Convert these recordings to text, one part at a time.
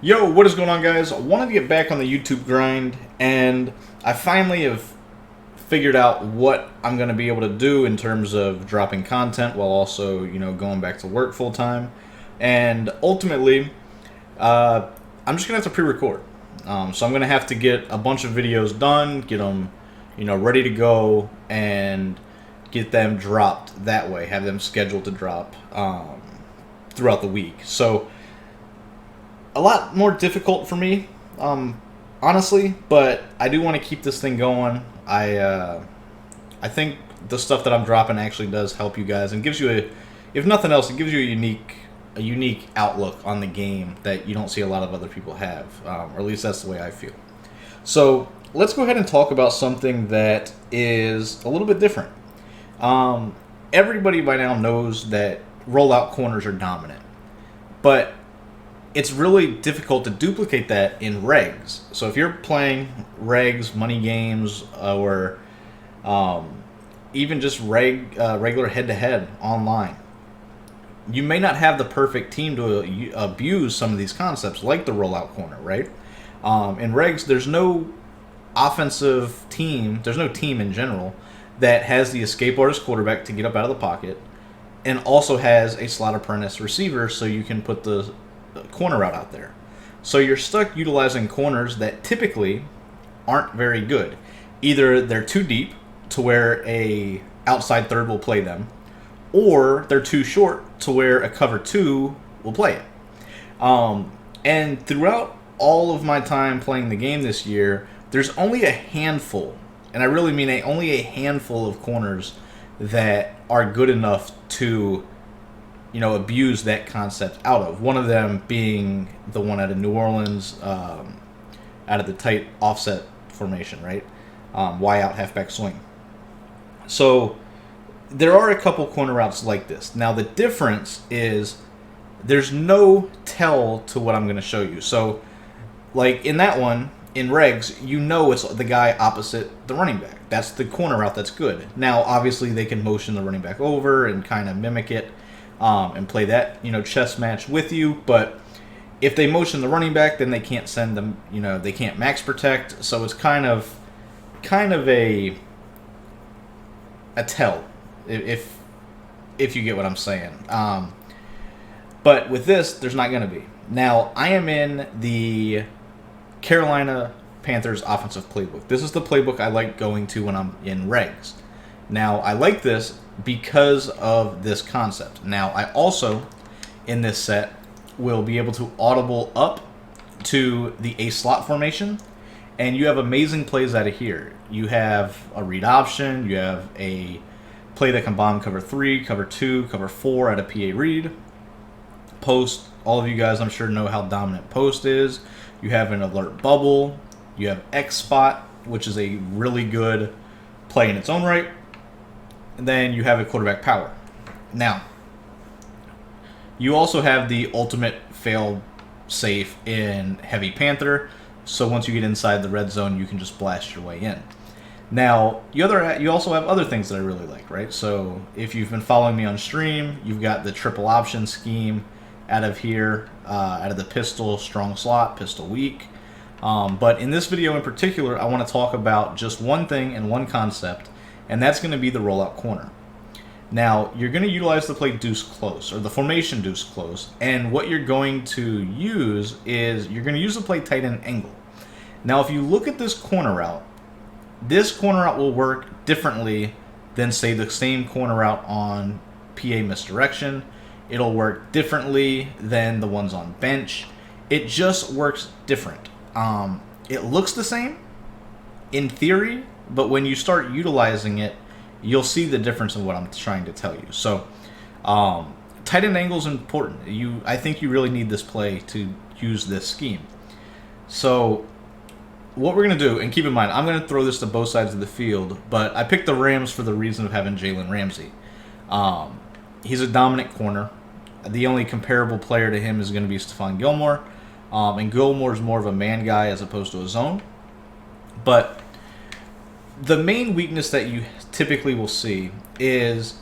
Yo, what is going on, guys? I wanted to get back on the YouTube grind, and I finally have figured out what I'm going to be able to do in terms of dropping content while also, going back to work full time. And ultimately, uh, I'm just going to have to pre-record. So I'm going to have to get a bunch of videos done, get them, ready to go, and get them dropped that way. Have them scheduled to drop throughout the week. So a lot more difficult for me, honestly, but I do want to keep this thing going. I think the stuff that I'm dropping actually does help you guys and gives you if nothing else, it gives you a unique outlook on the game that you don't see a lot of other people have, or at least that's the way I feel. So let's go ahead and talk about something that is a little bit different. Everybody by now knows that rollout corners are dominant, but it's really difficult to duplicate that in regs. So if you're playing regs, money games, or even just regular head-to-head online, you may not have the perfect team to abuse some of these concepts, like the rollout corner, right? In regs, there's no offensive team, there's no team in general that has the escape artist quarterback to get up out of the pocket and also has a slot apprentice receiver so you can put the corner route out there. So you're stuck utilizing corners that typically aren't very good. Either they're too deep to where a outside third will play them, or they're too short to where a cover two will play it. And throughout all of my time playing the game this year, there's only a handful, and I really mean only a handful of corners that are good enough to abuse that concept out of. One of them being the one out of New Orleans, out of the tight offset formation, right? Y out halfback swing. So there are a couple corner routes like this. Now the difference is there's no tell to what I'm going to show you. So like in that one, in regs, it's the guy opposite the running back. That's the corner route that's good. Now obviously they can motion the running back over and kind of mimic it, and play that, chess match with you. But if they motion the running back, then they can't send them, they can't max protect. So it's kind of a tell, if you get what I'm saying. But with this, there's not going to be. Now, I am in the Carolina Panthers offensive playbook. This is the playbook I like going to when I'm in regs. Now, I like this because of this concept. Now, I also, in this set, will be able to audible up to the A slot formation, and you have amazing plays out of here. You have a read option, you have a play that can bomb cover 3, cover 2, cover 4 at a PA read. Post, all of you guys I'm sure know how dominant post is. You have an alert bubble, you have X spot, which is a really good play in its own right. And then you have a quarterback power. Now, you also have the ultimate fail safe in Heavy Panther, so once you get inside the red zone, you can just blast your way in. Now, you also have other things that I really like, right? So if you've been following me on stream, you've got the triple option scheme out of here, out of the pistol strong slot, pistol weak. But in this video in particular, I want to talk about just one thing and one concept, and that's going to be the rollout corner. Now, you're going to utilize the play deuce close, or the formation deuce close, and what you're going to use is you're going to use the play tight end angle. Now, if you look at this corner route will work differently than, say, the same corner route on PA misdirection. It'll work differently than the ones on bench. It just works different. It looks the same in theory, but when you start utilizing it, you'll see the difference in what I'm trying to tell you. So, tight end angle is important. I think you really need this play to use this scheme. So, what we're going to do, and keep in mind, I'm going to throw this to both sides of the field, but I picked the Rams for the reason of having Jalen Ramsey. He's a dominant corner. The only comparable player to him is going to be Stephon Gilmore, and Gilmore's more of a man guy as opposed to a zone. But the main weakness that you typically will see is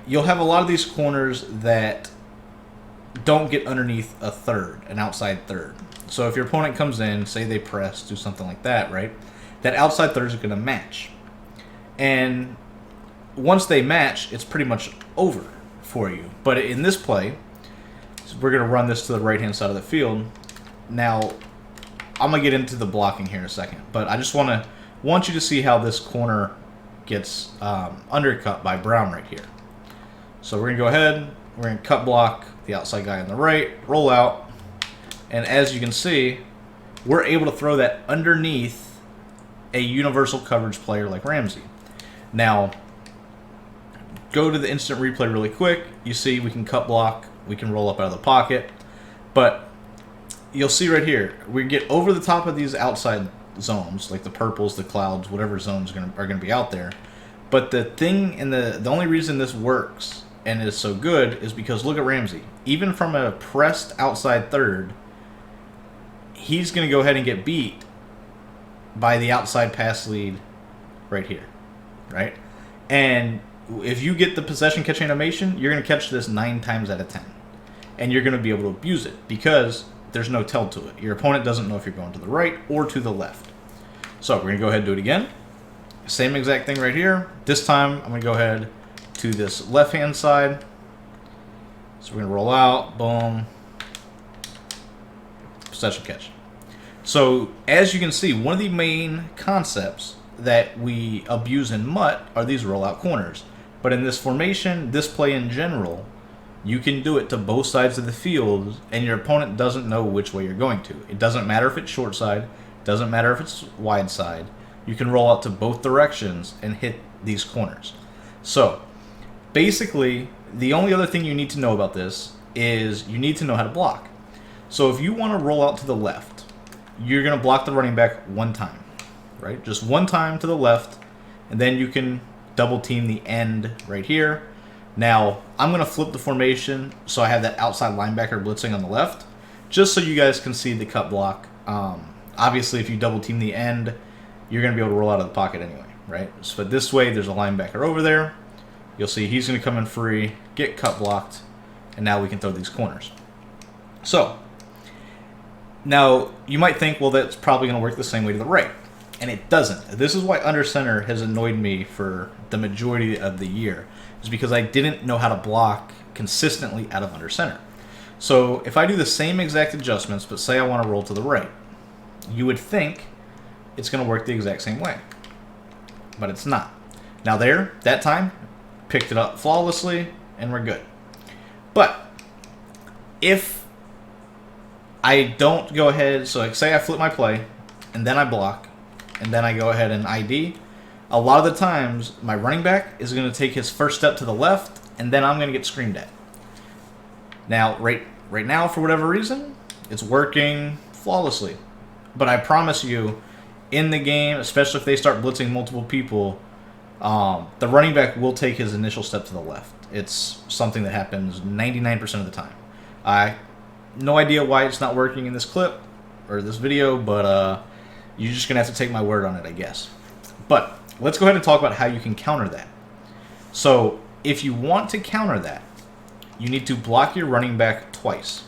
you'll have a lot of these corners that don't get underneath a third, an outside third. So if your opponent comes in, say they press, do something like that, right? That outside third is going to match. And once they match, it's pretty much over for you. But in this play, so we're going to run this to the right-hand side of the field. Now, I'm going to get into the blocking here in a second. But I just want you to see how this corner gets undercut by brown right here. So we're going to go ahead, we're going to cut block the outside guy on the right, roll out, and as you can see, we're able to throw that underneath a universal coverage player like Ramsey. Now, go to the instant replay really quick. You see we can cut block, we can roll up out of the pocket, but you'll see right here, we get over the top of these outside zones, like the purples, the clouds, whatever zones are going to be out there. But the thing, and the only reason this works and is so good is because look at Ramsey. Even from a pressed outside third, he's going to go ahead and get beat by the outside pass lead right here, right? And if you get the possession catch animation, you're going to catch this 9 times out of 10. And you're going to be able to abuse it because there's no tell to it. Your opponent doesn't know if you're going to the right or to the left. So we're going to go ahead and do it again. Same exact thing right here. This time I'm going to go ahead to this left-hand side. So we're going to roll out, boom, possession catch. So as you can see, one of the main concepts that we abuse in MUT are these rollout corners. But in this formation, this play in general, you can do it to both sides of the field, and your opponent doesn't know which way you're going to. It doesn't matter if it's short side, doesn't matter if it's wide side. You can roll out to both directions and hit these corners. So basically, the only other thing you need to know about this is you need to know how to block. So if you want to roll out to the left, you're going to block the running back one time, right? Just one time to the left, and then you can double team the end right here. Now, I'm going to flip the formation so I have that outside linebacker blitzing on the left, just so you guys can see the cut block. Obviously, if you double team the end, you're going to be able to roll out of the pocket anyway, right? So this way, there's a linebacker over there. You'll see he's going to come in free, get cut blocked, and now we can throw these corners. So, now you might think, well, that's probably going to work the same way to the right. And it doesn't. This is why under center has annoyed me for the majority of the year, is because I didn't know how to block consistently out of under center. So if I do the same exact adjustments, but say I want to roll to the right, you would think it's going to work the exact same way. But it's not. Now there, that time, picked it up flawlessly, and we're good. But if I don't go ahead, so like say I flip my play, and then I block, and then I go ahead and ID, a lot of the times my running back is going to take his first step to the left, and then I'm going to get screamed at. Now, right now, for whatever reason, it's working flawlessly. But I promise you, in the game, especially if they start blitzing multiple people, the running back will take his initial step to the left. It's something that happens 99% of the time. I no idea why it's not working in this clip or this video, but you're just going to have to take my word on it, I guess. But let's go ahead and talk about how you can counter that. So if you want to counter that, you need to block your running back twice.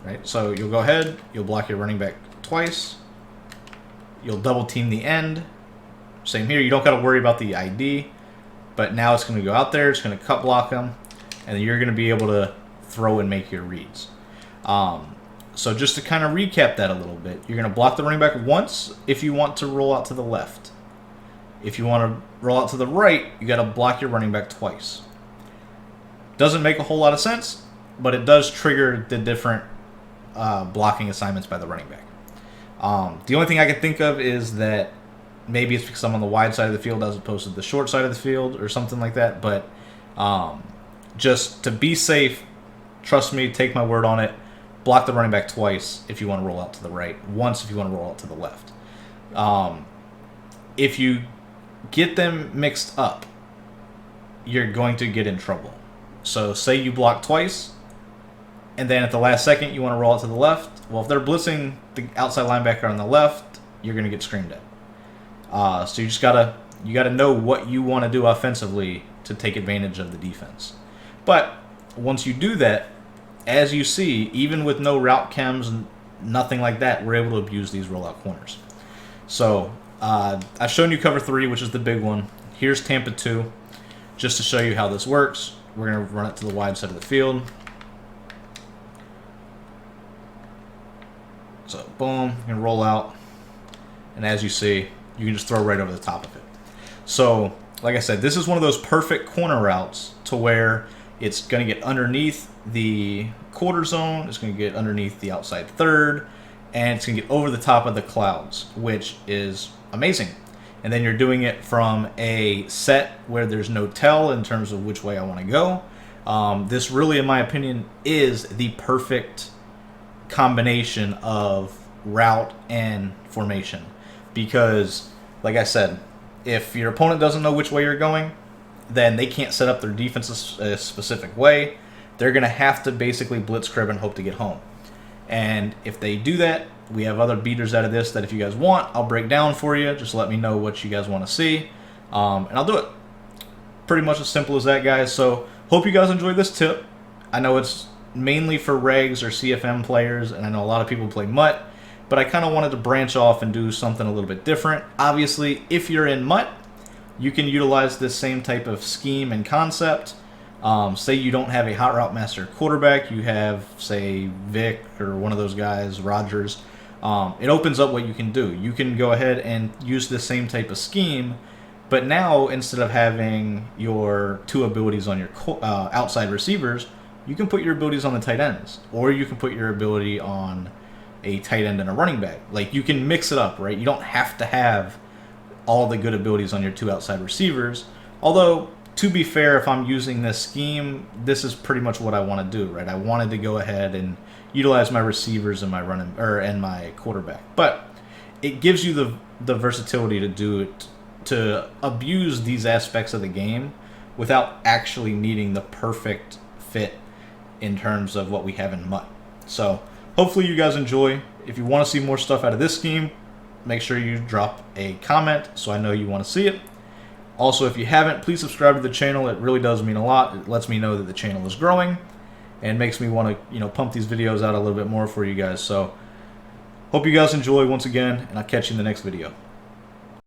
Right? So you'll go ahead, you'll block your running back twice. You'll double team the end. Same here, you don't got to worry about the ID, but now it's going to go out there, it's going to cut block them, and then you're going to be able to throw and make your reads. So just to kind of recap that a little bit, you're going to block the running back once if you want to roll out to the left. If you want to roll out to the right, you got to block your running back twice. Doesn't make a whole lot of sense, but it does trigger the different blocking assignments by the running back. The only thing I can think of is that maybe it's because I'm on the wide side of the field as opposed to the short side of the field or something like that. But just to be safe, trust me, take my word on it, block the running back twice if you want to roll out to the right, once if you want to roll out to the left. If you get them mixed up, you're going to get in trouble. So say you block twice, and then at the last second you want to roll out to the left. Well, if they're blitzing the outside linebacker on the left, you're going to get screamed at. So you just gotta know what you want to do offensively to take advantage of the defense. But once you do that, as you see, even with no route chems and nothing like that. We're able to abuse these rollout corners. So I've shown you cover 3, which is the big one. Here's Tampa 2, just to show you how this works. We're going to run it to the wide side of the field. So boom, you can roll out, and as you see, you can just throw right over the top of it. So like I said, this is one of those perfect corner routes to where it's going to get underneath the quarter zone, it's going to get underneath the outside third, and it's going to get over the top of the clouds, which is amazing. And then you're doing it from a set where there's no tell in terms of which way I want to go. This really, in my opinion, is the perfect combination of route and formation, because like I said, if your opponent doesn't know which way you're going, then they can't set up their defense a specific way. They're going to have to basically blitzkrieg and hope to get home. And if they do that, we have other beaters out of this that if you guys want, I'll break down for you. Just let me know what you guys want to see, and I'll do it. Pretty much as simple as that, guys. So hope you guys enjoyed this tip. I know it's mainly for Regs or CFM players, and I know a lot of people play MUT, but I kind of wanted to branch off and do something a little bit different. Obviously, if you're in MUT, you can utilize this same type of scheme and concept. Say you don't have a hot route master quarterback, you have, say, Vic or one of those guys, Rogers. It opens up what you can do. You can go ahead and use the same type of scheme, but now instead of having your 2 abilities on your outside receivers, you can put your abilities on the tight ends, or you can put your ability on a tight end and a running back. Like, you can mix it up, right? You don't have to have all the good abilities on your 2 outside receivers. Although, to be fair, if I'm using this scheme, this is pretty much what I want to do, right? I wanted to go ahead and utilize my receivers and my and my quarterback. But it gives you the versatility to do it, to abuse these aspects of the game without actually needing the perfect fit in terms of what we have in MUT. So hopefully you guys enjoy. If you want to see more stuff out of this scheme, make sure you drop a comment so I know you want to see it. Also, if you haven't, please subscribe to the channel. It really does mean a lot. It lets me know that the channel is growing and makes me want to, pump these videos out a little bit more for you guys. So hope you guys enjoy once again, and I'll catch you in the next video.